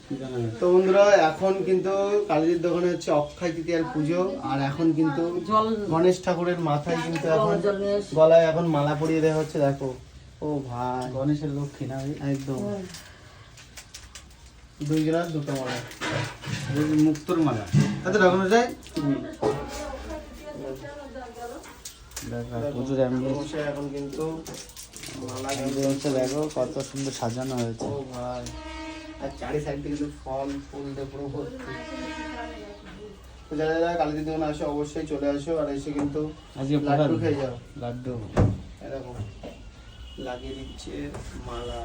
তো বন্ধুরা এখন কিন্তু কালীজির দোকানে হচ্ছে অক্ষয় তৃতীয়ার পুজো, আর এখন কিন্তু গণেশ ঠাকুরের মাথায় কিন্তু এখন গলায় এখন মালা পরিয়ে দেওয়া হচ্ছে। দেখো ও ভাই, গণেশের লক্ষ্মী না একদম দুই গ্লাস দুটো মালা, মুক্তোর মালা এত লাগানো যায়। পুজোর বসে এখন কিন্তু মালা হচ্ছে, দেখো কত সুন্দর সাজানো হয়েছে। ও ভাই, আর চারি সাইড থেকে কিন্তু ফল ফুল দিয়ে পুরো ভর্তি। তো যারা যারা কালীজির দোকানে আসো অবশ্যই চলে আসো, আর এসে কিন্তু আজকে লাড্ডু খেয়ে যাও। লাড্ডু এরকম লাগিয়ে দিচ্ছে মালা।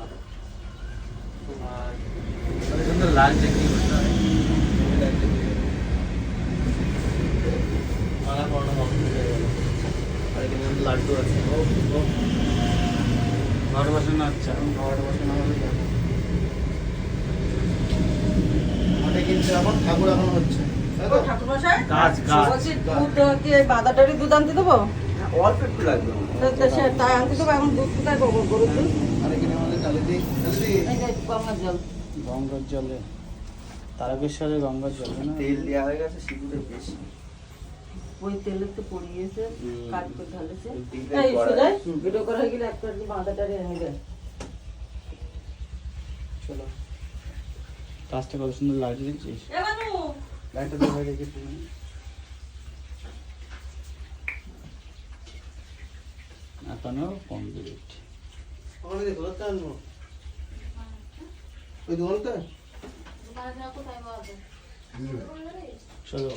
কত সুন্দর লাগছে, কি মালা পরানো কমপ্লিট হয়ে গেল, আর এখানে কিন্তু লাড্ডু আছে। ঘর বসানো হচ্ছে। খাওয়াটা বসানো হবে। মাঠে কিন্তু এখন ঠাকুর এখন হচ্ছে, তাই তো? গাছ গাছ বাঁধাটারি দুধ আনতে দেবো, অল্প একটু লাগবে। তাই আনতে দেবো। এখন দুধ কোথায় পাবো? গরুর দুধ, আর এখানে আমাদের কালীজি এই যে গঙ্গার জল। গঙ্গার জলে, তারকেশ্বরের গঙ্গার জলে না? তেল দেওয়া হয়ে গেছে সিঁদুরের বেশি। ওই তেলে তো পড়িয়েছে, কাজ করে ঢালেছে। দিলে এই কড়াই। সোজাই ভিডিও করা হয়ে গেলে একটা বাঁধাটারি এনে দেয়। চলো গাছটা কত সুন্দর লাগছে, দেখছিস? লাইটটা তো হয়ে রেখে তুমি এখনো কমপ্লিট। ওখানে দেখো তো আনবো ওই দোকানটা। চলো